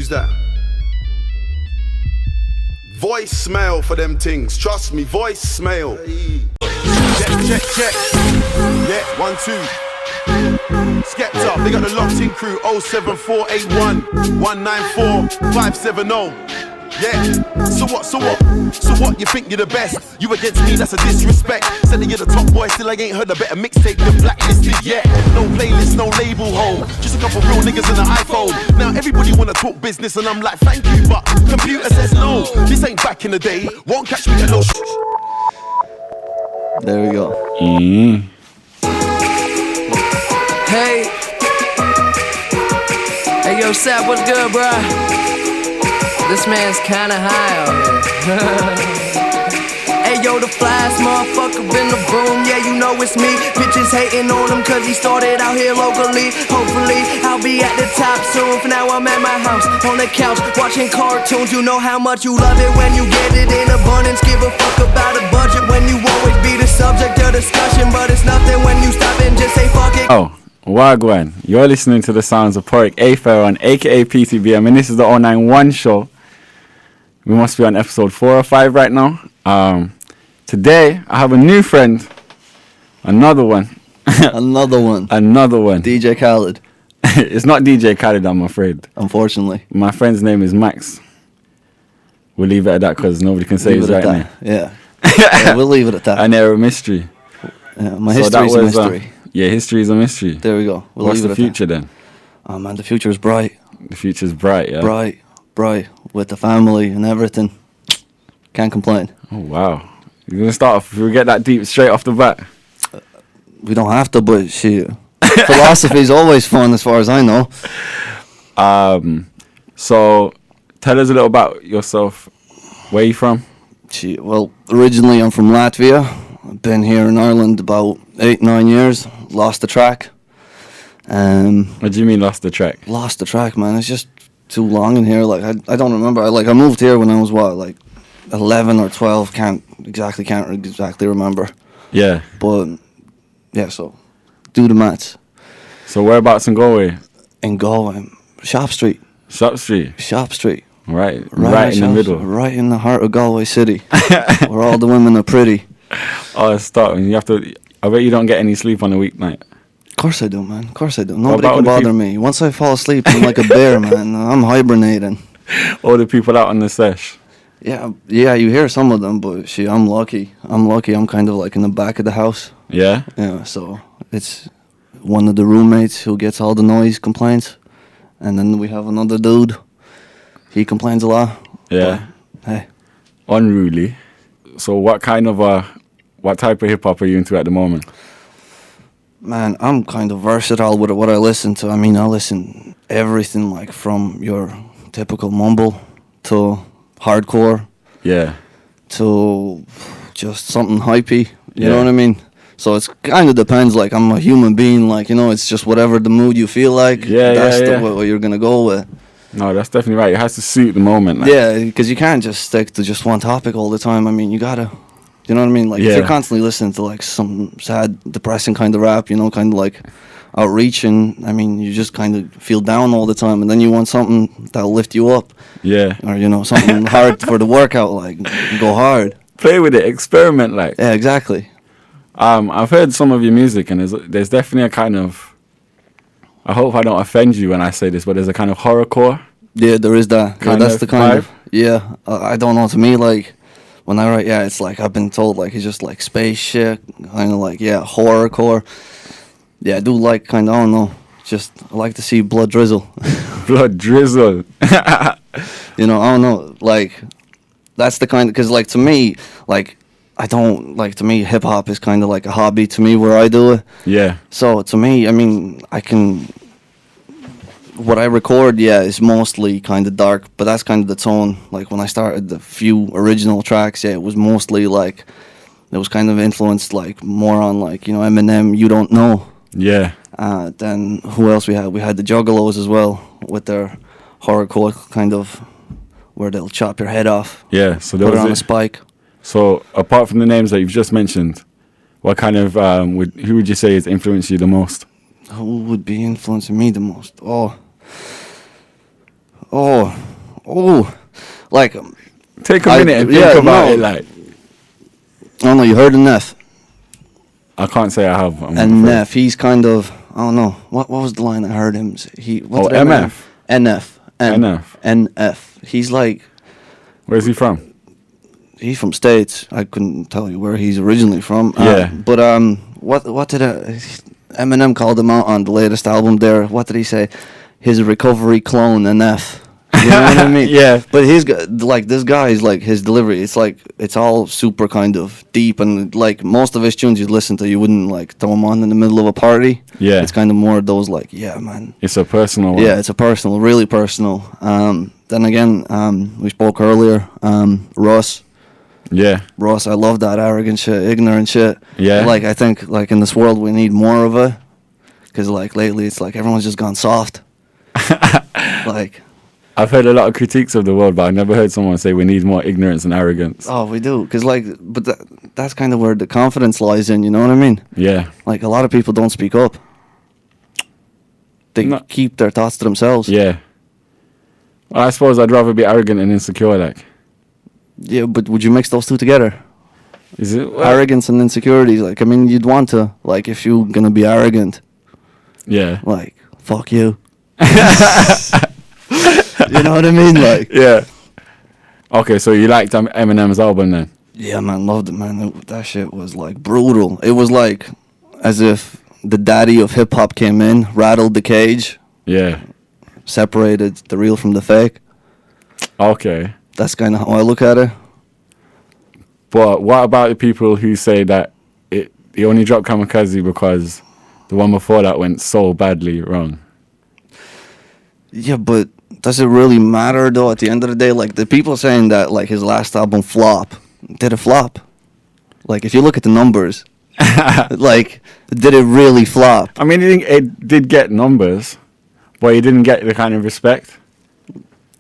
Who's that? Voicemail for them things. Trust me, voicemail. Check. Yeah, 1, 2. Skepta, they got the locked in crew. 07481 194 570. Yeah, so what, you think you're the best? You against me, that's a disrespect. Said that you're the top boy, still I ain't heard a better mixtape than blacklisted yet. No playlist, no label home, just a couple real niggas in an iPhone. Now everybody wanna talk business and I'm like, thank you, but computer says no. This ain't back in the day, won't catch me at no There we go. Hey, yo, Sap, what's good, bruh? This man's kinda high out here. Hey, yo, the flyest motherfucker in the room. Yeah, you know it's me. Bitches hating on him cause he started out here locally. Hopefully, I'll be at the top soon. For now, I'm at my house, on the couch, watching cartoons. You know how much you love it when you get it in abundance. Give a fuck about a budget when you always be the subject of discussion. But it's nothing when you stop and just say fuck it. Oh, Wagwan. You're listening to the sounds of Paraic A Fearon, aka PTBM, and this is the 091 show. We must be on episode 4 or 5 right now. Today, I have a new friend. Another one. Another one. DJ Khaled. It's not DJ Khaled, I'm afraid. Unfortunately. My friend's name is Max. We'll leave it at that because nobody can say his right name. Yeah. We'll leave it at that. And they're a mystery. Yeah, my history's a mystery. History is a mystery. There we go. What's the future then? Oh man, the future is bright. The future's bright, yeah. Bright. With the family and everything. Can't complain. Oh wow. You're gonna start off, we get that deep straight off the bat. We don't have to, but shit. Philosophy's always fun as far as I know. So tell us a little about yourself. Where are you from? Well, originally I'm from Latvia. I've been here in Ireland about 8-9 years. Lost the track. What do you mean lost the track? Lost the track, man. It's just too long in here. Like I don't remember. I moved here when I was 11 or 12. Can't exactly remember. Yeah. But yeah, so do the maths. So whereabouts in Galway? In Galway, Shop Street. Shop Street. Right in the middle. Right in the heart of Galway City, where all the women are pretty. Oh, stop! You have to. I bet you don't get any sleep on a weeknight. Of course I do, man. Of course I do. Nobody can bother me. Once I fall asleep, I'm like a bear, man. I'm hibernating. All the people out on the sesh. Yeah. You hear some of them, but I'm lucky. I'm kind of like in the back of the house. Yeah. Yeah. So it's one of the roommates who gets all the noise complaints, and then we have another dude. He complains a lot. Yeah. But, hey. Unruly. So what type of hip hop are you into at the moment? Man, I'm kind of versatile with what I listen to. I mean, I listen everything, like from your typical mumble to hardcore. Yeah. To just something hypey. You know what I mean? So it's kind of depends. Like I'm a human being. Like it's just whatever the mood you feel like. That's what you're gonna go with. No, that's definitely right. It has to suit the moment. Like. Yeah, because you can't just stick to just one topic all the time. I mean, you gotta, you know what I mean? Like, if you're constantly listening to, like, some sad, depressing kind of rap, kind of, like, outreaching, I mean, you just kind of feel down all the time. And then you want something that'll lift you up. Yeah. Or, something hard for the workout, like, go hard. Play with it, experiment, like. Yeah, exactly. I've heard some of your music, and there's definitely a kind of, I hope I don't offend you when I say this, but there's a kind of horrorcore. Yeah, there is that. That's the kind vibe. of. Yeah, I don't know. To me, like when I write, it's like I've been told, like it's just like space shit, kind of like horrorcore. Yeah, I do like kind of. I don't know. Just I like to see blood drizzle. Blood drizzle. I don't know. Like that's the kind of because like to me, like I don't like to me hip hop is kind of like a hobby to me where I do it. Yeah. So to me, I mean, I can. What I record, is mostly kind of dark, but that's kind of the tone. Like when I started the few original tracks, it was mostly like, it was kind of influenced like more on like, Eminem, You Don't Know. Yeah. Then who else we had? We had the Juggalos as well with their horrorcore kind of, where they'll chop your head off. Yeah, so put it on a spike. So apart from the names that you've just mentioned, what kind of, who would you say has influenced you the most? Who would be influencing me the most? like Take a minute and think about it. Like, oh no, you heard of Neff? I can't say I have. And Neff, he's kind of, I don't know, what was the line I heard him say? MF. NF. He's like, where's he from? He's from States. I couldn't tell you where he's originally from. Yeah. But what did Eminem called him out on the latest album there? What did he say? His recovery clone, NF. You know what I mean? Yeah. But like this guy's like his delivery. It's like it's all super kind of deep, and like most of his tunes you listen to, you wouldn't like throw them on in the middle of a party. Yeah. It's kind of more of those like, yeah, man. It's a personal one. Yeah, it's a personal, really personal. Then again, we spoke earlier. Russ. Yeah. Russ, I love that arrogant shit, ignorant shit. Yeah. Like I think like in this world we need more of it, because like lately it's like everyone's just gone soft. Like. I've heard a lot of critiques of the world, but I've never heard someone say we need more ignorance and arrogance. Oh, we do, because like, but that's kind of where the confidence lies in. You know what I mean? Yeah. Like a lot of people don't speak up. They keep their thoughts to themselves. Yeah. Well, I suppose I'd rather be arrogant and insecure, like. Yeah, but would you mix those two together? Is it arrogance and insecurities? Like, I mean, you'd want to, like, if you're gonna be arrogant. Yeah. Like, fuck you. You know what I mean? Like, yeah. Okay, so you liked Eminem's album then? Yeah, man, loved it, man. That shit was like brutal. It was like as if the daddy of hip hop came in, rattled the cage. Yeah. Separated the real from the fake. Okay. That's kind of how I look at it. But what about the people who say that he only dropped Kamikaze because the one before that went so badly wrong? Yeah, but does it really matter though? At the end of the day, like the people saying that like his last album flop, did it flop? Like if you look at the numbers, like did it really flop? I mean, it did get numbers, but he didn't get the kind of respect.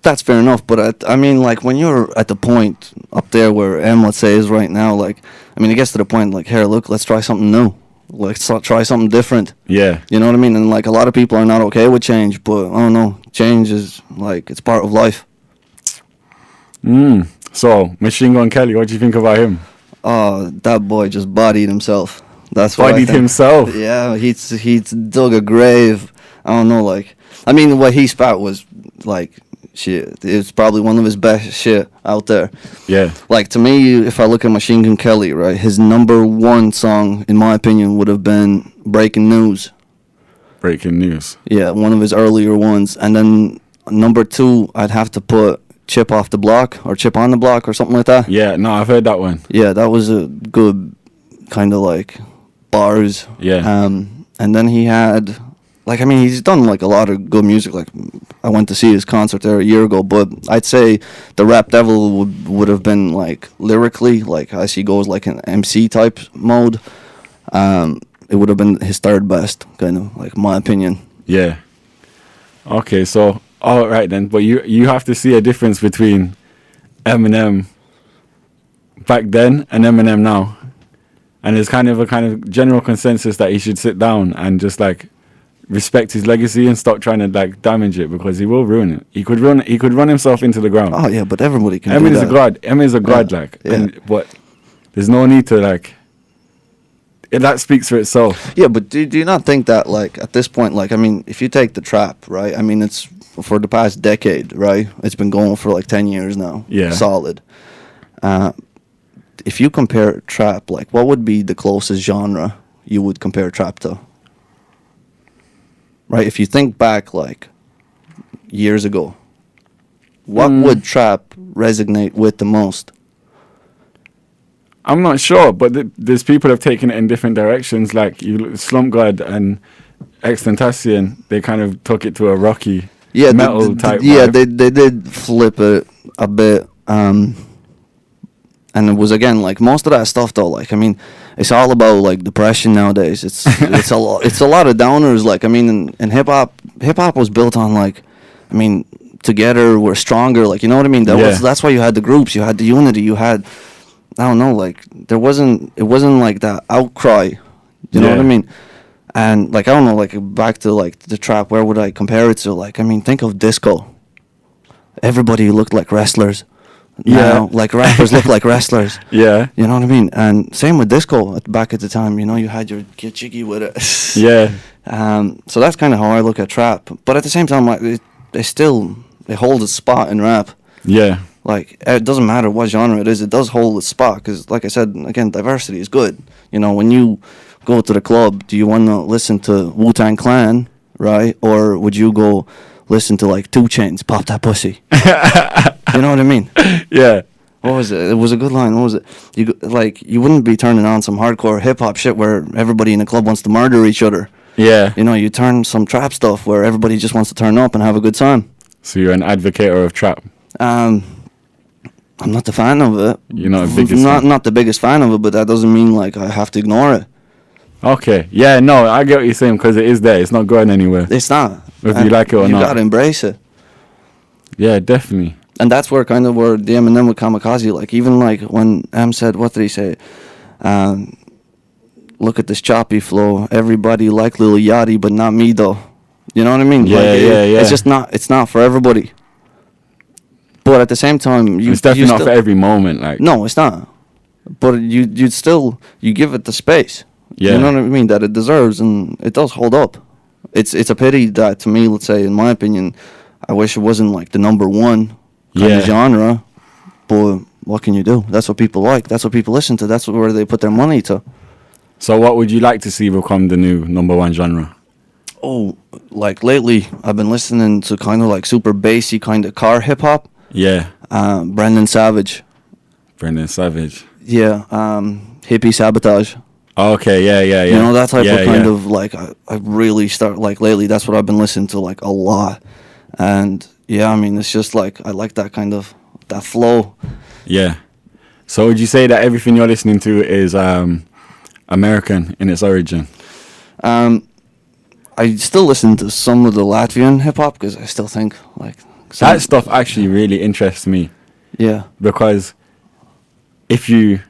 That's fair enough, but I mean, like when you're at the point up there where let's say is right now, like I mean, it gets to the point like, here, look, let's try something new. Let's try something different. Yeah. You know what I mean? And like a lot of people are not okay with change, but I don't know. Change is like, it's part of life. So, Machine Gun Kelly, what do you think about him? That boy just bodied himself. That's what Bodied himself? Yeah, he dug a grave. I don't know, like, I mean, what he spat was like, shit. It's probably one of his best shit out there. Yeah. Like, to me, if I look at Machine Gun Kelly, right, his number one song, in my opinion, would have been Breaking News. Breaking News. Yeah, one of his earlier ones. And then number two, I'd have to put Chip Off the Block or Chip on the Block or something like that. Yeah, no, I've heard that one. Yeah, that was a good kind of like bars. Yeah. And then he had, like, I mean, he's done like a lot of good music. Like, I went to see his concert there a year ago, but I'd say the Rap Devil would have been like lyrically, like as he goes like an MC type mode. It would have been his third best, kind of like my opinion. Yeah. Okay, so all right then, but you have to see a difference between Eminem back then and Eminem now, and there's kind of a general consensus that he should sit down and just like respect his legacy and stop trying to like damage it, because he will ruin it. He could run himself into the ground. Oh yeah, but everybody can. Eminem's a god. Eminem's a god, like, but there's no need to like. That speaks for itself. Yeah, but do you not think that, like, at this point, like, I mean, if you take the trap, right? I mean, it's for the past decade, right? It's been going for like 10 years now. Yeah. Solid. If you compare trap, like, what would be the closest genre you would compare trap to? Right? If you think back, like, years ago, what would trap resonate with the most? I'm not sure, but there's people have taken it in different directions. Like Slump God and Extentacion, they kind of took it to a rocky metal type. Yeah, vibe. they did flip it a bit, and it was again like most of that stuff though. Like I mean, it's all about like depression nowadays. It's a lot of downers. Like I mean, in hip hop was built on like, I mean, together we're stronger. Like you know what I mean? That's why you had the groups, you had the unity, you had. I don't know, like it wasn't like that outcry, you know what I mean? And like I don't know, like back to like the trap, where would I compare it to? Like I mean, think of disco. everybody looked like wrestlers. Yeah. Now, like rappers look like wrestlers. Yeah. You know what I mean? And same with disco back at the time. You know, you had your get jiggy with it. Yeah. So that's kind of how I look at trap. But at the same time, like it holds its spot in rap. Yeah. Like, it doesn't matter what genre it is, it does hold its spot. Because, like I said, again, diversity is good. You know, when you go to the club, do you want to listen to Wu-Tang Clan, right? Or would you go listen to, like, 2 Chainz, Pop That Pussy? You know what I mean? Yeah. What was it? It was a good line. What was it? You wouldn't be turning on some hardcore hip-hop shit where everybody in the club wants to murder each other. Yeah. You know, you turn some trap stuff where everybody just wants to turn up and have a good time. So you're an advocate of trap. I'm not the fan of it. You're not the biggest fan? Not the biggest fan of it, but that doesn't mean like I have to ignore it. Okay. Yeah, no, I get what you're saying because it is there. It's not going anywhere. It's not. Whether you like it or you not. You gotta embrace it. Yeah, definitely. And that's where the Eminem with Kamikaze, like even like when M said, what did he say? Look at this choppy flow. Everybody like Lil Yachty, but not me though. You know what I mean? Yeah, like, yeah. It's just not. It's not for everybody. But at the same time, it's definitely not for every moment. Like no, it's not. But you'd still give it the space. Yeah. You know what I mean? That it deserves, and it does hold up. It's a pity that, to me, let's say, in my opinion, I wish it wasn't like the number one kind of genre. But what can you do? That's what people like. That's what people listen to. That's where they put their money to. So what would you like to see become the new number one genre? Oh, like lately, I've been listening to kind of like super bassy kind of car hip hop. Yeah. Brendan Savage. Yeah. Hippie Sabotage. Okay, yeah. You know, that type of kind of like, I really start like lately, that's what I've been listening to like a lot. And yeah, I mean, it's just like, I like that kind of, that flow. Yeah. So would you say that everything you're listening to is American in its origin? I still listen to some of the Latvian hip hop because I still think like that stuff actually really interests me. Yeah. Because if you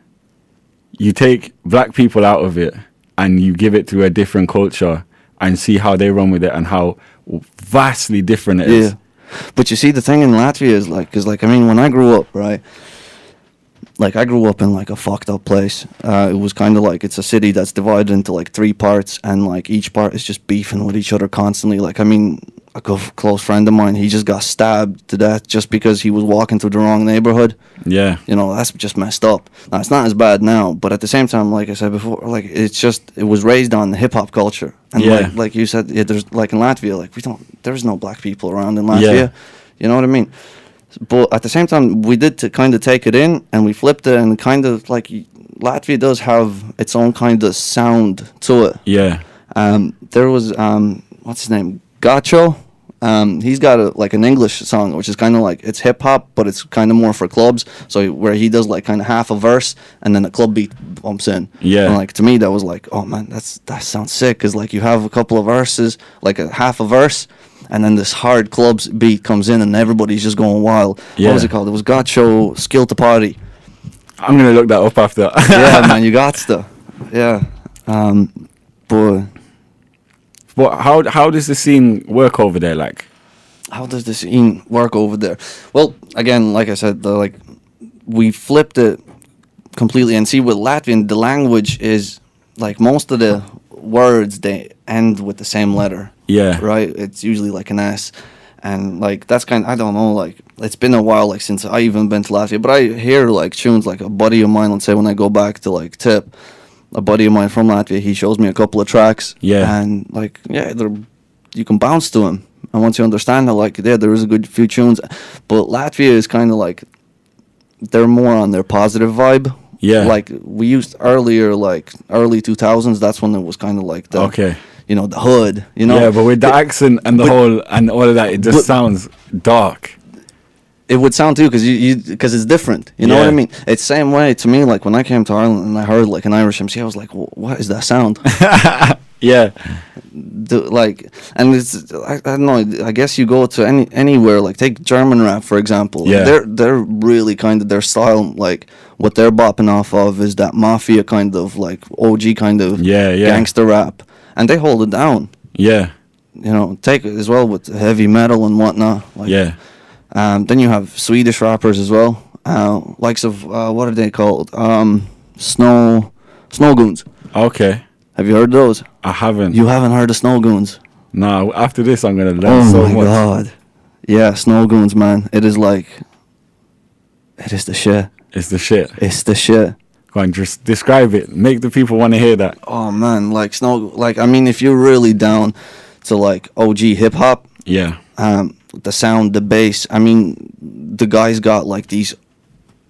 take black people out of it and you give it to a different culture and see how they run with it and how vastly different it is. Yeah. But you see, the thing in Latvia is like, because like, I mean, when I grew up, right, like I grew up in like a fucked up place. It was kind of like, it's a city that's divided into like 3 parts, and like each part is just beefing with each other constantly. Like, I mean, a close friend of mine, he just got stabbed to death just because he was walking through the wrong neighborhood. Yeah. You know, that's just messed up. Now, it's not as bad now, but at the same time, like I said before, like it's just, it was raised on the hip hop culture. And like you said, yeah, there's like in Latvia, like there's no black people around in Latvia. Yeah. You know what I mean? But at the same time, we did to kind of take it in, and we flipped it, and kind of like Latvia does have its own kind of sound to it. Yeah. There was what's his name, Gacho. He's got like an English song, which is kind of like, it's hip hop, but it's kind of more for clubs. So where he does like kind of half a verse, and then the club beat bumps in. Yeah. And like to me, that was like, oh man, that sounds sick, because like you have a couple of verses, like a half a verse, and then this hard clubs beat comes in, and everybody's just going wild. Yeah. What was it called? It was Gacho Skill to Party. I'm gonna look that up after. Yeah, man, you got to. Yeah. But how does the scene work over there? Like, how does the scene work over there? Well, again, like I said, like we flipped it completely. And see, with Latvian, the language is like most of the words, they end with the same letter. Yeah. Right? It's usually like an S. And like that's kind of, I don't know, like it's been a while like since I even been to Latvia, but I hear like tunes, like a buddy of mine, let's say when I go back to like Tip, a buddy of mine from Latvia, he shows me a couple of tracks. Yeah. And like, yeah, you can bounce to them. And once you understand that, like, yeah, there is a good few tunes. But Latvia is kind of like, they're more on their positive vibe. Yeah. Like we used earlier, like early 2000s, that's when it was kind of like the, okay. You know, the hood, you know. Yeah, but with the accent and the whole and all of that, it just sounds dark. It would sound too, because it's different. You know what I mean? It's the same way to me. Like when I came to Ireland and I heard like an Irish MC, I was like, "What is that sound?" Yeah. And it's I don't know. I guess you go to anywhere, like take German rap for example. Yeah. They're really kind of their style. Like what they're bopping off of is that mafia kind of like OG kind of gangster rap, and they hold it down. Yeah. You know, take it as well with heavy metal and whatnot. Like, yeah. Then you have Swedish rappers as well, likes of what are they called? Snow Goons. Okay. Have you heard those? I haven't. You haven't heard of Snow Goons? No, after this, I'm going to learn so Oh my much. god. Yeah, Snow Goons, man. It is the shit. It's the shit. It's the shit. Go on, just describe it. Make the people want to hear that. Oh man, I mean, if you're really down to like OG hip hop, Yeah. the sound, the bass. I mean, the guy's got like these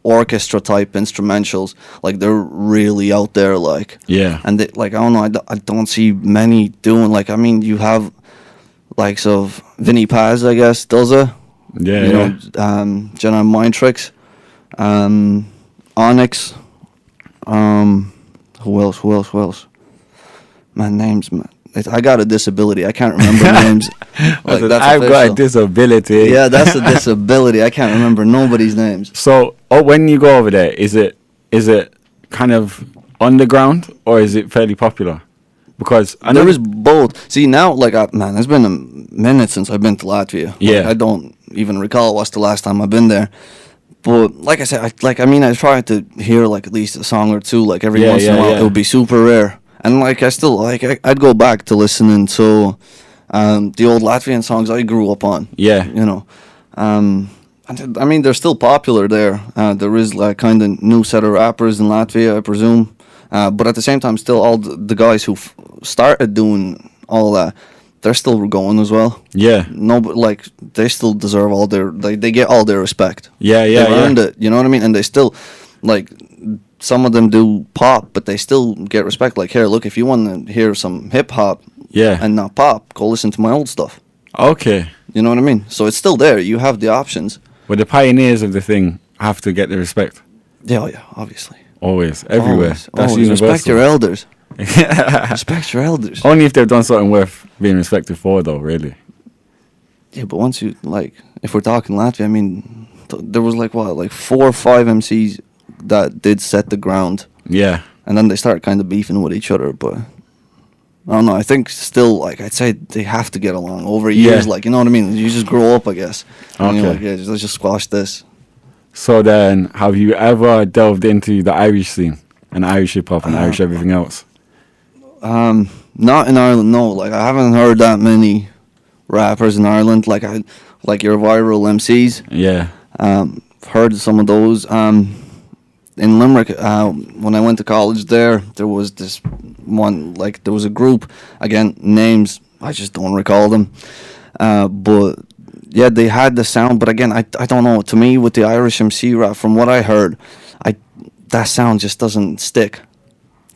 orchestra type instrumentals. Like they're really out there. Like Yeah. and they, like I don't know. I don't see many doing. Like I mean, you have likes of Vinny Paz, I guess, does it. Yeah. You yeah. know, Jenna Mind Tricks, Onyx. Who else? Man, names, man. I got a disability. I can't remember names. Like, I've got a disability. Yeah, that's a disability. I can't remember nobody's names. So, when you go over there, is it kind of underground or is it fairly popular? Because I know There is both. See, now, like, man, it's been a minute since I've been to Latvia. Yeah. Like, I don't even recall what's the last time I've been there. But like I said, I try to hear like at least a song or two, like every once in a while. It would be super rare, and like I'd go back to listening to the old Latvian songs I grew up on. Yeah. You know, and I mean they're still popular there. There is like kind of new set of rappers in Latvia, I presume, but at the same time, still all the guys who started doing all that, they're still going as well. Yeah. No, but like they still deserve all their they get all their respect. Yeah, yeah, They've yeah. earned it. You know what I mean? And they still like some of them do pop, but they still get respect. Like here, look, if you want to hear some hip hop, Yeah. and not pop, go listen to my old stuff. Okay. You know what I mean? So it's still there. You have the options. Well, the pioneers of the thing have to get the respect. Yeah, yeah, obviously. Always. Everywhere. Always, That's always. universal. Respect your elders. Respect your elders. Only if they've done something worth being respected for, though, really. Yeah, but once you like, if we're talking Latvia, I mean, there was like 4 or 5 MCs that did set the ground, Yeah. and then they start kind of beefing with each other. But I don't know. I think still, like, I'd say they have to get along over years. Yeah. Like, you know what I mean? You just grow up, I guess. And you're Okay. like, yeah, let's just squash this. So then, have you ever delved into the Irish scene and Irish hip hop and Irish everything else? Not in Ireland, no. Like, I haven't heard that many rappers in Ireland. Like your viral MCs. Yeah. Heard some of those. In Limerick, when I went to college there was this one, like, there was a group, again, names, I just don't recall them. But, yeah, they had the sound, but again, I don't know. To me, with the Irish MC rap, from what I heard, that sound just doesn't stick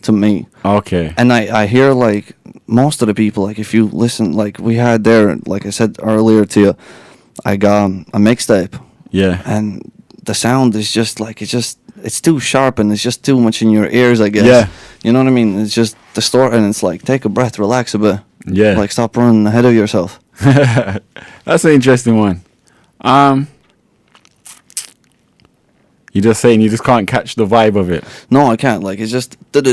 to me. Okay. And I hear, like, most of the people, like, if you listen, like, we had there, like I said earlier to you, I got a mixtape. Yeah. And the sound is just, like, it's too sharp and it's just too much in your ears, I guess. Yeah. You know what I mean? It's just distorted and it's like, take a breath, relax a bit. Yeah. Like, stop running ahead of yourself. That's an interesting one. You're just saying you just can't catch the vibe of it. No, I can't. Like, it's just... What?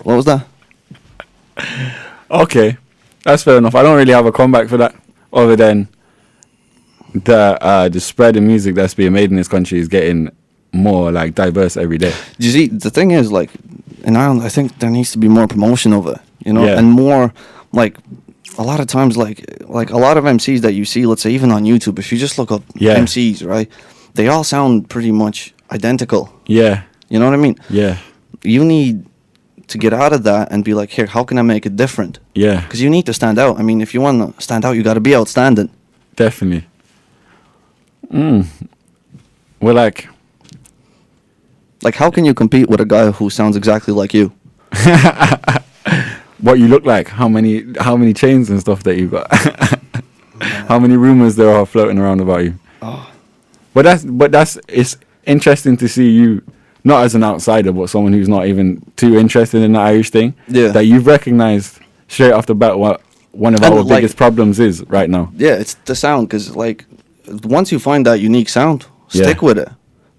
What was that? Okay, that's fair enough. I don't really have a comeback for that, other than the spread of music that's being made in this country is getting more like diverse every day. You see, the thing is, like, in Ireland, I think there needs to be more promotion of it, you know, Yeah. and more, like, a lot of times, like a lot of MCs that you see, let's say, even on YouTube, if you just look up Yeah. MCs, right, they all sound pretty much identical. Yeah, You know what I mean? yeah, You need to get out of that and be like, here, how can I make it different? yeah, Because you need to stand out. I mean, if you want to stand out, you got to be outstanding. definitely. Well, like, how can you compete with a guy who sounds exactly like you? what you look like, how many chains and stuff that you got, how many rumors there are floating around about you. Oh. But it's interesting to see you, not as an outsider, but someone who's not even too interested in the Irish thing. Yeah. That you've recognized straight off the bat what one of And, our like, biggest problems is right now. Yeah, it's the sound, because, like, once you find that unique sound, Yeah. stick with it.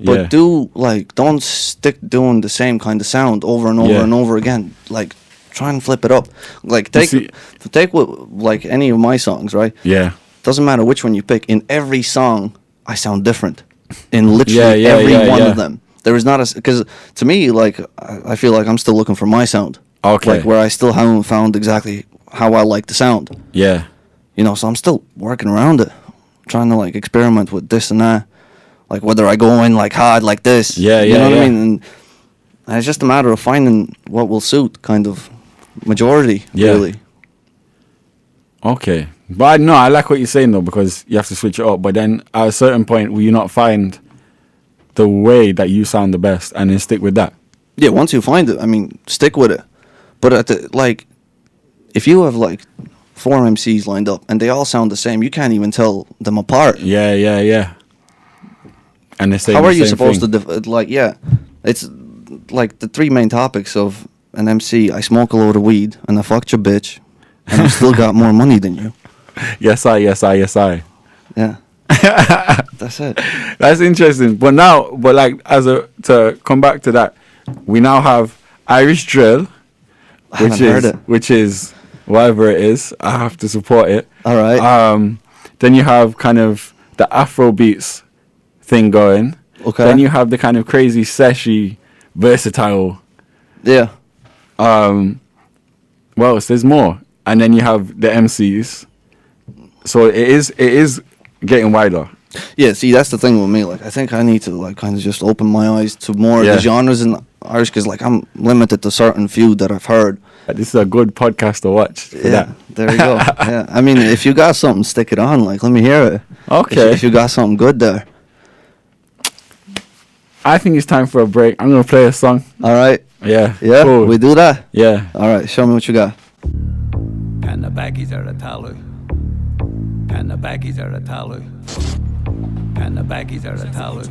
But Yeah. don't stick doing the same kind of sound over and over Yeah. and over again. Like, try and flip it up. Like take what, like any of my songs, right? Yeah. Doesn't matter which one you pick. In every song, I sound different. In literally every one of them, there is not a, because to me, like I feel like I'm still looking for my sound. Okay. Like where I still haven't found exactly how I like the sound. Yeah. You know, so I'm still working around it, trying to like experiment with this and that. Like whether I go in like hard like this. Yeah, you know what I mean? And it's just a matter of finding what will suit, kind of majority, really. Okay. But no, I like what you're saying though, because you have to switch it up. But then at a certain point, will you not find the way that you sound the best and then stick with that? Yeah, once you find it, I mean, stick with it. But at the, like, if you have like 4 MCs lined up and they all sound the same, you can't even tell them apart. Yeah. And they say how the are you same supposed thing. to it's like the 3 main topics of an MC. I smoke a load of weed and I fucked your bitch and I still got more money than you. Yes, I. Yeah. That's it. That's interesting. But like to come back to that, we now have Irish drill, which is whatever it is. I have to support it. All right. Then you have kind of the Afro beats thing going. Okay. Then you have the kind of crazy seshy, versatile. Yeah. What else? There's more. And then you have the MCs. So it is getting wider. Yeah, see, that's the thing with me. Like, I think I need to, like, kind of just open my eyes to more of the genres in Irish, because, like, I'm limited to certain few that I've heard. This is a good podcast to watch. Yeah, there you go. Yeah, I mean, if you got something, stick it on. Like, let me hear it. Okay. If you got something good there. I think it's time for a break. I'm going to play a song. All right. Yeah. Yeah, Cool. we do that? Yeah. All right, show me what you got. And the baggies are a talu. And the baggies are a talu. And the baggies are a talu.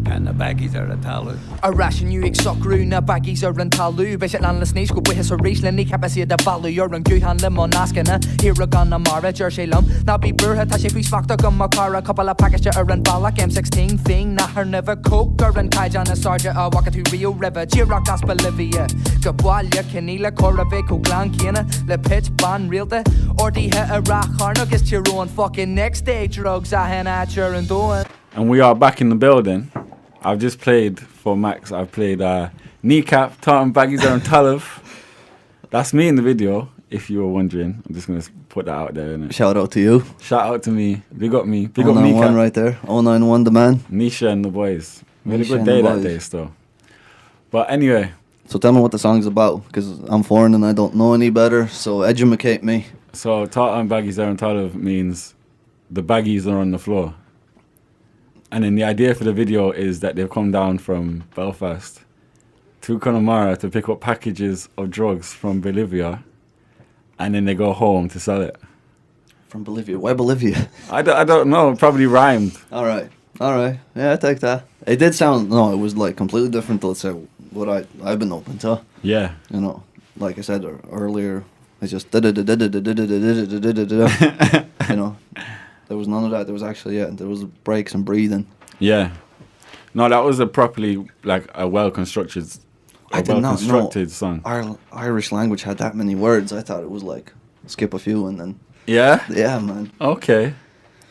And the baggies are a talu. A ration NUIG socrú na baggies ar an talú Beis an le sníos go buchas a rééis le ní capasi a balú ar an gúhan le mon nascanna Hir a gan na mara jar sé lum Na bí burtha tá sé fís facta gum a cara couple of package ar an balak M16 thing Na her never coke ar an caijan a sarja a Wakatu Rio River Girach as Bolivia Go bwalia canila corave co glan kiana Le pitch ban realta Ordi he a rach harno gis tiro on fucking next day drugs a hen at your and doing And we are back in the building. I've just played for Max. I've played Kneecap, Tartan Baggies on Talav. That's me in the video, if you were wondering. I'm just going to put that out there, innit? Shout out to you. Shout out to me. Big up me. Big up 091 Kneecap. right there. 091 the man. Nisha and the boys. We had a Nisha good and day the that boys. day still. But anyway, So tell me what the song's about, because I'm foreign and I don't know any better, so educate me. so Tartan Baggies on Talav means the baggies are on the floor. And then the idea for the video is that they've come down from Belfast to Connemara to pick up packages of drugs from Bolivia, and then they go home to sell it. From Bolivia. Why Bolivia? I don't know, it probably rhymed. All right. Yeah, I take that. It did sound, no, it was like completely different to, let's say, what I've been open to. Yeah. You know, like I said earlier, it's just you know, there was none of that. There was actually, there was breaks and breathing. Yeah. No, that was a properly, like, a well-constructed song. Irish language had that many words. I thought it was like, skip a few and then, Yeah? yeah, man. Okay.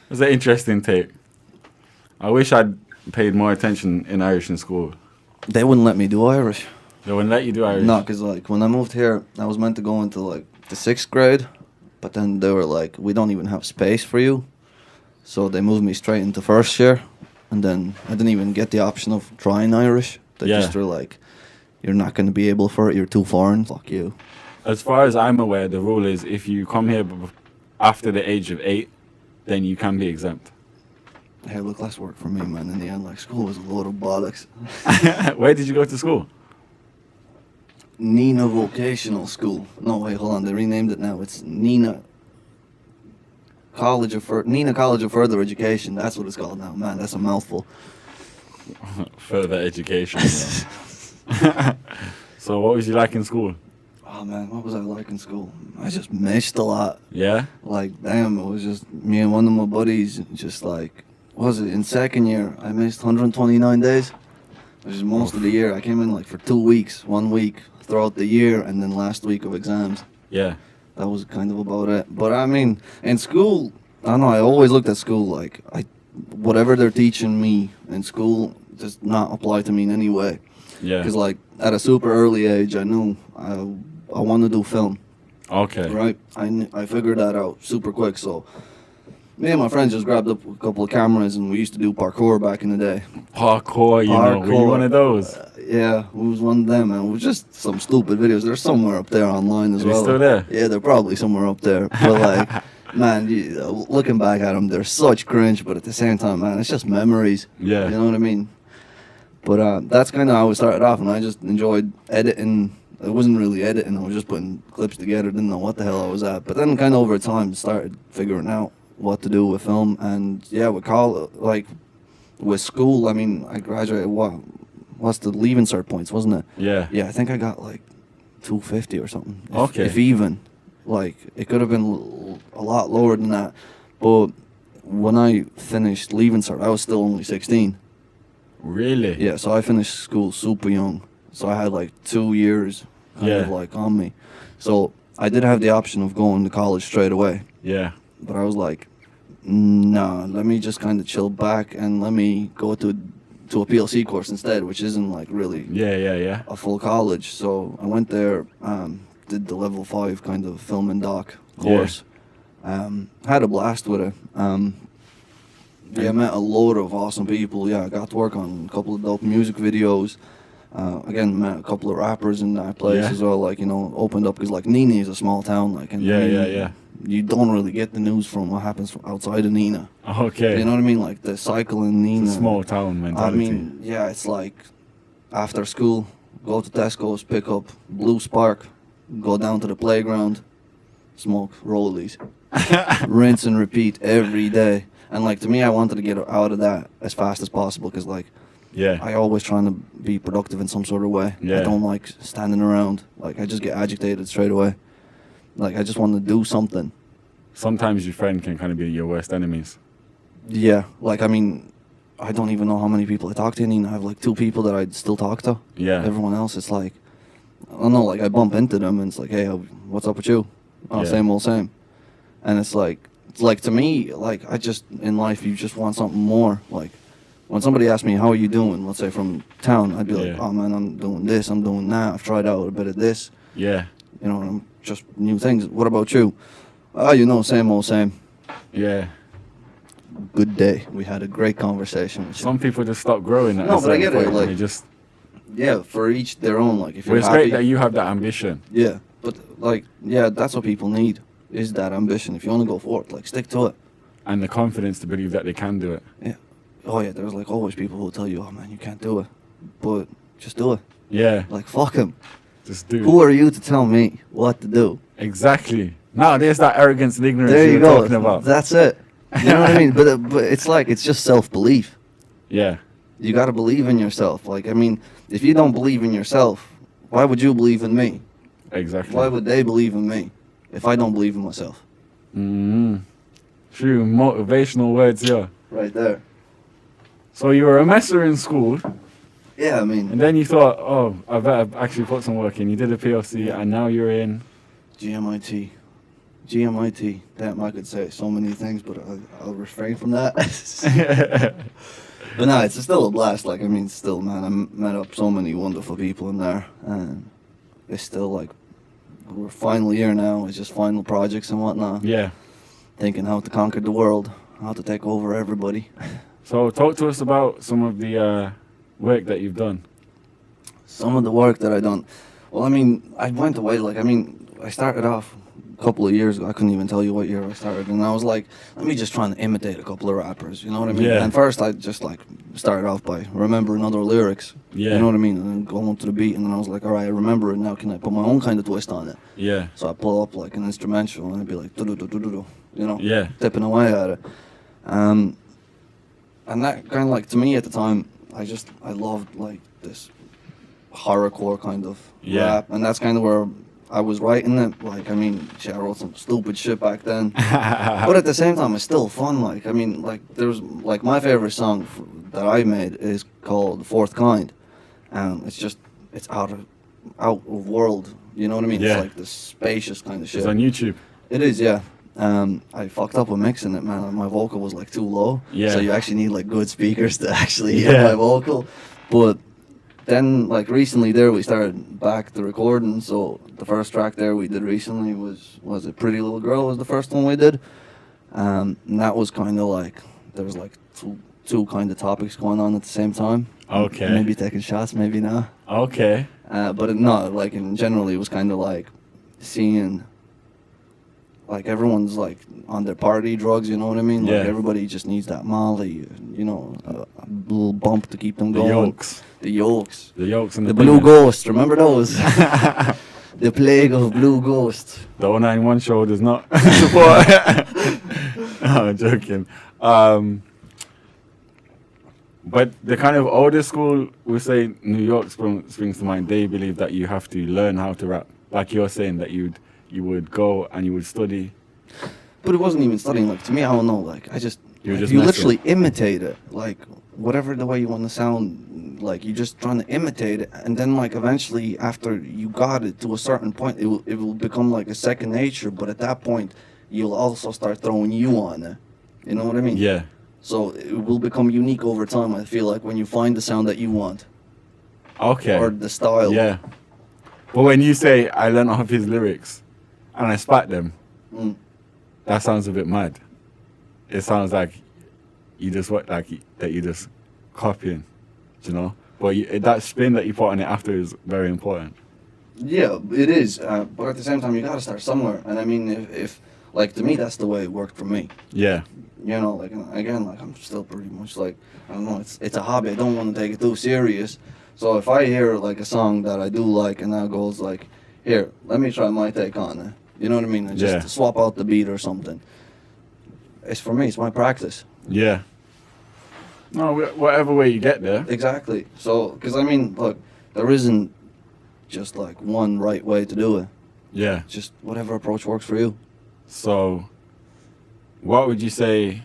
That's an interesting take. I wish I'd paid more attention in Irish in school. They wouldn't let me do Irish. They wouldn't let you do Irish? No, because like when I moved here, I was meant to go into like the 6th grade, but then they were like, we don't even have space for you. So they moved me straight into 1st year, and then I didn't even get the option of trying Irish. They just were like, you're not going to be able for it, you're too foreign, fuck you. As far as I'm aware, the rule is if you come here after the age of 8, then you can be exempt. Hey, look, less work for me, man. In the end, like, school was a load of bollocks. Where did you go to school? Nina Vocational School. No, wait, hold on. They renamed it now. It's Nina College of Further Education. That's what it's called now. Man, that's a mouthful. Further education. Yeah. So what was you like in school? Oh, man, what was I like in school? I just missed a lot. Yeah? Like, damn, it was just me and one of my buddies, just like, what was it, in 2nd year, I missed 129 days. which is most of the year. I came in like for 2 weeks, 1 week throughout the year, and then last week of exams. Yeah. That was kind of about it. But I mean, in school, I don't know, I always looked at school like whatever they're teaching me in school does not apply to me in any way. Yeah. Because like at a super early age, I knew I wanted to do film. Okay. Right? I figured that out super quick. So me and my friends just grabbed up a couple of cameras and we used to do parkour back in the day. Parkour, you know. Were you one of those? Yeah, it was one of them, and it was just some stupid videos. They're somewhere up there online as Are they well. still there? Yeah, they're probably somewhere up there. But like, man, looking back at them, they're such cringe. But at the same time, man, it's just memories. Yeah. You know what I mean? But that's kind of how it started off, and I just enjoyed editing. It wasn't really editing. I was just putting clips together. Didn't know what the hell I was at. But then kind of over time, started figuring out what to do with film. And yeah, with school, I mean, I graduated, what's the leaving cert points, wasn't it? Yeah. Yeah, I think I got like 250 or something. Okay. If even. Like, it could have been a lot lower than that. But when I finished leaving cert, I was still only 16. Really? Yeah, so I finished school super young. So I had like 2 years kind of like on me. So I did have the option of going to college straight away. Yeah. But I was like, nah, let me just kind of chill back and let me go to a PLC course instead, which isn't like really Yeah. a full college. So I went there, did the level 5 kind of film and doc course. Had a blast with it. I met a load of awesome people. Yeah, I got to work on a couple of dope music videos. Again, met a couple of rappers in that place as well. Like, you know, opened up because like Nina is a small town. Like, and Yeah. You don't really get the news from what happens from outside of Nina. Okay. You know what I mean? Like the cycle in Nina. It's a small town mentality. I mean, yeah, it's like after school, go to Tesco's, pick up Blue Spark, go down to the playground, smoke rollies, rinse and repeat every day. And like to me, I wanted to get out of that as fast as possible because like I always trying to be productive in some sort of way. Yeah. I don't like standing around. Like I just get agitated straight away. Like I just want to do something. Sometimes your friend can kind of be your worst enemies. Yeah, like I mean, I don't even know how many people I talk to. I have like 2 people that I still talk to. Yeah. Everyone else, it's like, I don't know, like I bump into them and it's like, hey, what's up with you? Oh, same old same. And it's like to me, like I just, in life, you just want something more. Like when somebody asks me, how are you doing? Let's say from town, I'd be like, oh man, I'm doing this, I'm doing that. I've tried out a bit of this. Yeah. You know, I'm just new things. What about you? Oh, you know, same old same. Yeah. Good day. We had a great conversation with you. Some people just stop growing at a No, but I certain get it, point and like- they just... Yeah, for each their own. Like if you're Well, it's happy, great that you have that ambition. yeah, but like that's what people need is that ambition. If you want to go for it, like stick to it. And the confidence to believe that they can do it. Yeah. Oh yeah, there's like always people who tell you, oh man, you can't do it, but just do it. Yeah. Like fuck him. Just do Who are you to tell me what to do? Exactly. Now there's that arrogance and ignorance There you were go. talking about. That's it. You know what I mean? But it's like it's just self-belief. Yeah. You got to believe in yourself. Like I mean, if you don't believe in yourself, why would you believe in me? Exactly. Why would they believe in me if I don't believe in myself? True motivational words, yeah. Right there. So you were a messer in school, Yeah, I mean, and then you thought, oh, I better actually put some work in. You did a PLC, and now you're in... GMIT. Damn, I could say so many things, but I'll refrain from that. But no, it's still a blast. Like, I mean, still, man, I met up so many wonderful people in there, and it's still like, we're final year now. It's just final projects and whatnot. Yeah. Thinking how to conquer the world, how to take over everybody. So talk to us about some of the work that you've done. Some of the work that I done. Well, I mean, I went away. Like, I mean, I started off a couple of years ago. I couldn't even tell you what year I started, and I was like, let me just try and imitate a couple of rappers. You know what I mean? Yeah. And first, I just like started off by remembering other lyrics. Yeah. You know what I mean? And then going to the beat, and then I was like, all right, I remember it now. Can I put my own kind of twist on it? Yeah. So I pull up like an instrumental, and I'd be like, do do do do do, you know? Yeah. Tipping away at it. And that kind of like, to me at the time, I loved like this horrorcore kind of rap, and that's kind of where I was writing it. Like, I mean, shit, I wrote some stupid shit back then, but at the same time, it's still fun. Like, I mean, like there's like my favorite song that I made is called Fourth Kind, and it's out of world. You know what I mean? Yeah. It's like this spacious kind of shit. It's on YouTube. It is, yeah. I fucked up with mixing it, man. My vocal was like too low. Yeah. So you actually need like good speakers to actually hear Yeah. my vocal. But then like recently there we started back the recording. So the first track there we did recently was it Pretty Little Girl was the first one we did. And that was kind of like there was like two kind of topics going on at the same time. Okay. Maybe taking shots, maybe not. Okay. But like in general, it was kind of like seeing, like everyone's like on their party drugs, you know what I mean? Like Yeah. everybody just needs that Molly, you know, a little bump to keep them The going. yolks. The yolks. The yolks and The the Blue bangers. Ghost, remember those? The Plague of Blue Ghost. The 091 show does not support. No, I'm joking. But the kind of older school, we say New York springs to mind. They believe that you have to learn how to rap. Like you're saying that you would go and you would study. But it wasn't even studying. Like to me, I don't know. Like I just, You were like, just you messing. literally imitate it. Like whatever the way you want to sound, like you're just trying to imitate it, and then like eventually after you got it to a certain point, it will become like a second nature. But at that point, you'll also start throwing you on it. You know what I mean? Yeah. So it will become unique over time. I feel like when you find the sound that you want Okay. or the style. Yeah. But when you say I learned off his lyrics and I spat them, Mm. that sounds a bit mad. It sounds like you just that you just copying, you know. But that spin that you put on it after is very important. Yeah, it is. But at the same time, you got to start somewhere. And I mean, if like to me, that's the way it worked for me. Yeah. You know, like again, like I'm still pretty much like I don't know. It's a hobby. I don't want to take it too serious. So if I hear like a song that I do like, and that goes like, here, let me try my take on it. You know what I mean? And just Yeah. swap out the beat or something. It's for me. It's my practice. Yeah. No, whatever way you get there. Exactly. So, because I mean, look, there isn't just like one right way to do it. Yeah. Just whatever approach works for you. So, what would you say?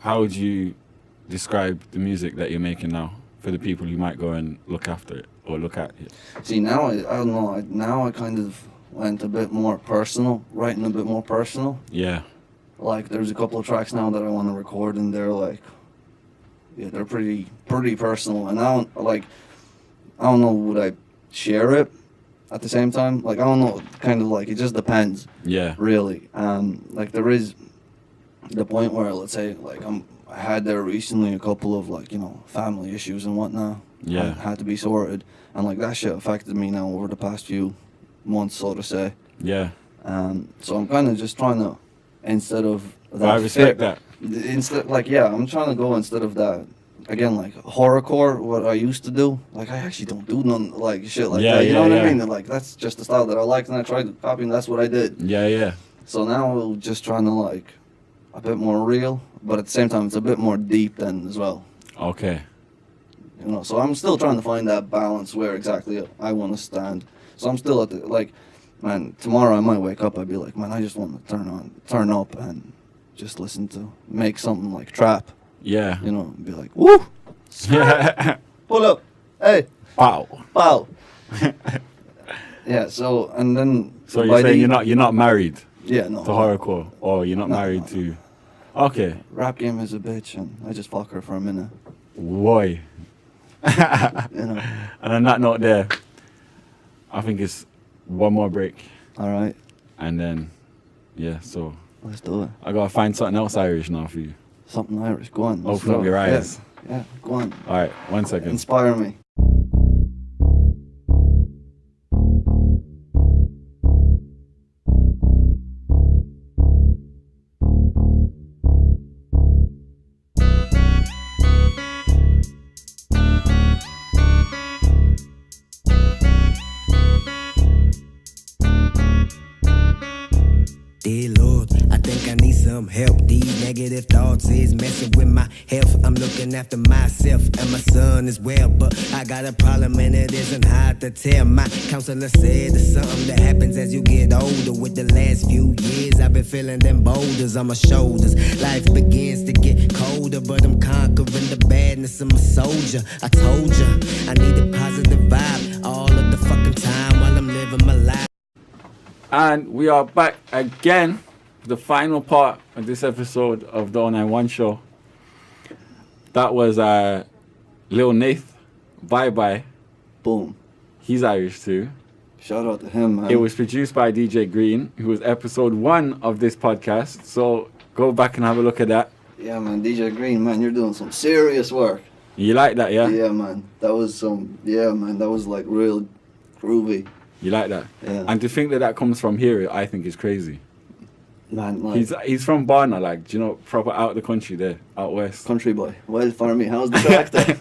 How would you describe the music that you're making now for the people who might go and look after it or look at it? See, now I don't know. Now I kind of went a bit more personal, writing a bit more personal. Yeah. Like, there's a couple of tracks now that I want to record, and they're like, yeah, they're pretty personal. And I don't know, would I share it at the same time? Like, I don't know, kind of like, it just depends, Yeah. really. Like, there is the point where, let's say, like, I had there recently a couple of, like, you know, family issues and whatnot. Yeah. Had to be sorted. And, like, that shit affected me now over the past few months, so to say. Yeah. So I'm kind of just trying to, instead of that. I respect that. Instead, like, yeah, I'm trying to go instead of that. Again, like horrorcore, what I used to do. Like, I actually don't do none like shit like Yeah, that. You know yeah, what yeah. I mean? And, like, that's just the style that I liked, and I tried to copy, and that's what I did. Yeah. Yeah. So now we're just trying to like a bit more real, but at the same time, it's a bit more deep then as well. Okay. You know, so I'm still trying to find that balance where exactly I want to stand. So I'm still at the, like, man, tomorrow I might wake up, I'd be like, man, I just want to turn up and just listen to, make something like trap, Yeah. you know, and be like, woo, Yeah. pull up, hey, Wow. pow. Yeah, so, and then. So by you're saying the- you're not married Yeah, no. to horrorcore, or you're not No, married no. to? Okay. Rap game is a bitch, and I just fuck her for a minute, Why? you know. And on that note, there, I think it's one more break, All right, and then, yeah. So let's do it. I gotta find something else Irish now for you. Something Irish, go on. let's Open up do it. your Yeah, eyes. Yeah, go on. All right, 1 second. Inspire me. Dear Lord, I think I need some some help. These negative thoughts is messing with my health. I'm looking after myself and my son as well. But I got a problem and it isn't hard to tell. My counselor said it's something that happens as you get older. With the last few years, I've been feeling them boulders on my shoulders. Life begins to get colder, but I'm conquering the badness of my soldier. I told ya, I need a positive vibe all of the fucking time while I'm living my life. And we are back again, the final part of this episode of the 091 show. That was Lil Nath, Bye Bye. Boom. He's Irish too. Shout out to him, man. It was produced by DJ Green, who was episode 1 of this podcast. So go back and have a look at that. Yeah, man, DJ Green, man, you're doing some serious work. You like that, yeah? Yeah, man. That was that was like real groovy. You like that? Yeah. And to think that comes from here, I think is crazy. Man, like, He's from Barna, like, do you know, proper out of the country there, out west. country boy. Well, for me, how's the track there?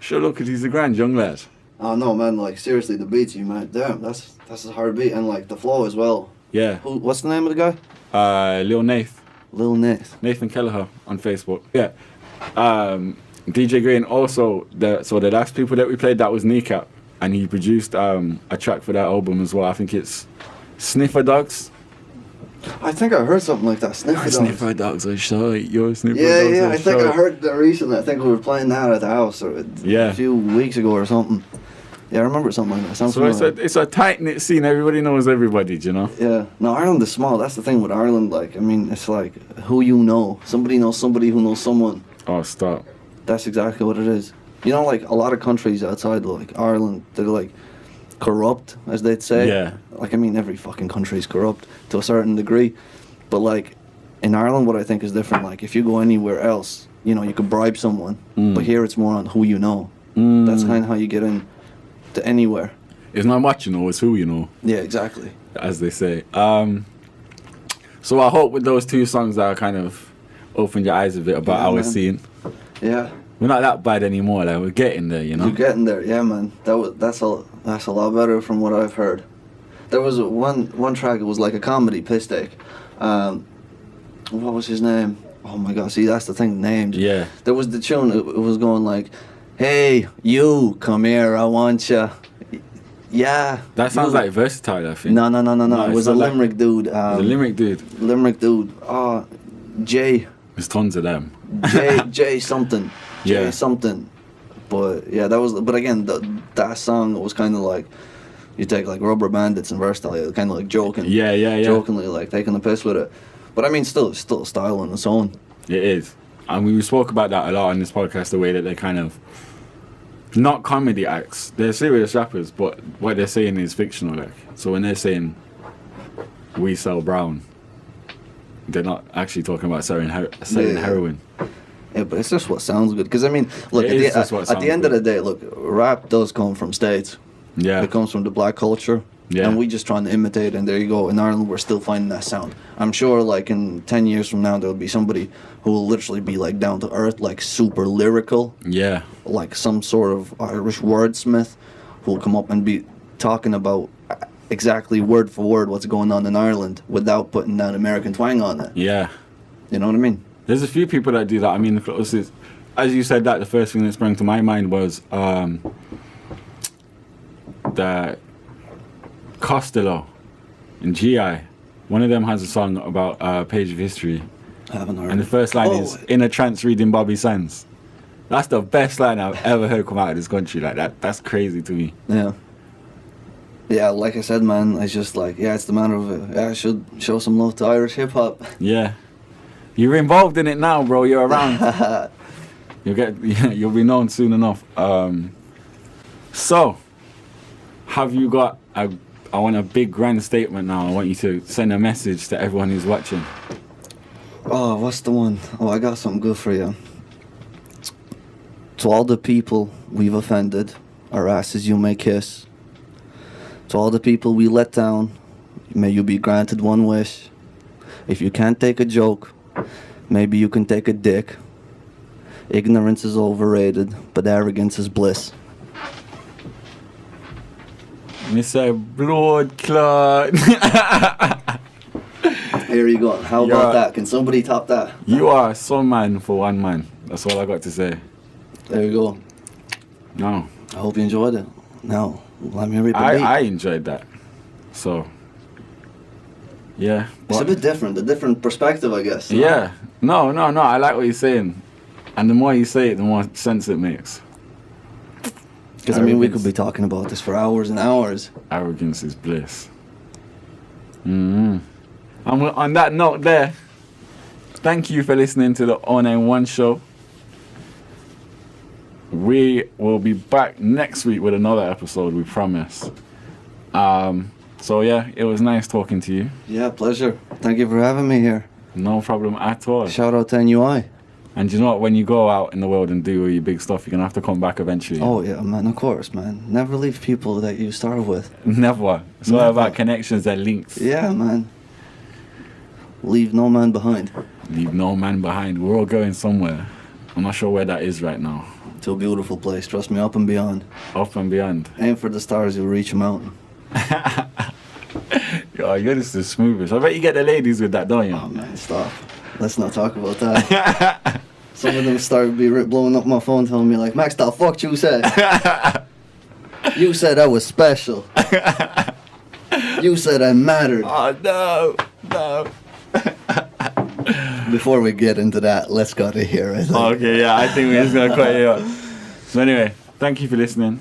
Sure, look, 'cause he's a grand young lad. Oh, no, man, like, seriously, the beats, you, man, damn, that's a hard beat, and, like, the flow as well. Yeah. What's the name of the guy? Lil Nath. Lil Nath. Nathan Kelleher on Facebook. Yeah. DJ Green also, so the last people that we played, that was Kneecap. And he produced a track for that album as well. I think it's Sniffer Dogs. I think I heard something like that, Sniffer Dogs. Sniffer Dogs are shy. Yo, Sniffer Yeah, Dogs yeah, are I think shy. I heard that recently. I think we were playing that at the house a few weeks ago or something. Yeah, I remember something like that. Sounds So familiar. it's a tight-knit scene. Everybody knows everybody, do you know? Yeah. No, Ireland is small. That's the thing with Ireland. Like, I mean, it's like who you know. Somebody knows somebody who knows someone. Oh, stop. That's exactly what it is. You know, like a lot of countries outside, like Ireland, they're like corrupt, as they'd say. Yeah. Like, I mean, every fucking country is corrupt to a certain degree. But, like, in Ireland, what I think is different, like, if you go anywhere else, you know, you could bribe someone. But here it's more on who you know. That's kind of how you get in to anywhere. It's not what you know, it's who you know, Yeah, exactly. as they say. So I hope with those 2 songs that kind of opened your eyes a bit about Yeah, our man. scene. Yeah. We're not that bad anymore, like, we're getting there, you know? You're getting there, yeah, man. That's a lot better from what I've heard. There was one track. It was like a comedy piss take. What was his name? Oh my god! See, that's the thing. Names. Yeah. There was the tune. It was going like, "Hey, you, come here. I want ya." Yeah. That sounds you. like Versatile, I think. No. No, It it's was a not like- Limerick dude. The Limerick dude. Limerick dude. Jay. There's tons of them. Jay something. Yeah. Jay something. But yeah, that was. But again, that song was kind of like, you take like Rubber Bandits and Versatile, kind of like joking. Yeah. Jokingly, like taking the piss with it. But I mean, still a style on its own. It is. And we spoke about that a lot on this podcast, the way that they kind of, not comedy acts, they're serious rappers, but what they're saying is fictional. Like, so when they're saying, we sell brown, they're not actually talking about selling heroin. Yeah, but it's just what sounds good. Because I mean, look, It is just what at sounds the end of the good. day, look, rap does come from States. Yeah. It comes from the black culture. Yeah. And we just trying to imitate, and there you go. In Ireland, we're still finding that sound. I'm sure, like, in 10 years from now, there'll be somebody who will literally be, like, down to earth, like, super lyrical. Yeah. Like some sort of Irish wordsmith who will come up and be talking about exactly word for word what's going on in Ireland without putting that American twang on it. Yeah. You know what I mean? There's a few people that do that. I mean, the closest, as you said that, the first thing that sprang to my mind was the Costello and GI. One of them has a song about a page of history. I haven't heard And the it. first line is, in a trance reading Bobby Sands. That's the best line I've ever heard come out of this country. Like, that's crazy to me. Yeah. Yeah, like I said, man, it's just like, yeah, it's the matter of, I should show some love to Irish hip-hop. Yeah. You're involved in it now, bro. You're around. You'll be known soon enough. So, have you got I want a big grand statement now. I want you to send a message to everyone who's watching. Oh, what's the one? Oh, I got something good for you. To all the people we've offended, our asses you may kiss. To all the people we let down, may you be granted one wish. If you can't take a joke, maybe you can take a dick. Ignorance is overrated, but arrogance is bliss. Mr. Blood Clot. Here you go. How Yeah. about that? Can somebody top that? You are some man for one man. That's all I got to say. There you go. No, I hope you enjoyed it. Now, let me read the beat. I enjoyed that. So, yeah. It's a but- bit different, a different perspective, I guess. Yeah. No. I like what you're saying. And the more you say it, the more sense it makes. Because, I mean, we could be talking about this for hours and hours. Arrogance is bliss. And on that note there, thank you for listening to the 091 show. We will be back next week with another episode, we promise. So yeah, it was nice talking to you. Yeah, pleasure. Thank you for having me here. No problem at all. Shout out to NUI. And you know what? When you go out in the world and do all your big stuff, you're going to have to come back eventually. Oh, yeah, man, of course, man. Never leave people that you started with. Never. It's all Never. about connections and links. Yeah, man. Leave no man behind. Leave no man behind. We're all going somewhere. I'm not sure where that is right now. To a beautiful place, trust me, up and beyond. Up and beyond. Aim for the stars, you'll reach a mountain. Yo, you're just the smoothest. I bet you get the ladies with that, don't you? Oh, man, stop. Let's not talk about that. Some of them started blowing up my phone telling me like, Max, the fuck you said? You said I was special. You said I mattered. Oh, no. Before we get into that, let's go to here. I think. Okay, yeah, I think we're just going to cut you off. So anyway, thank you for listening.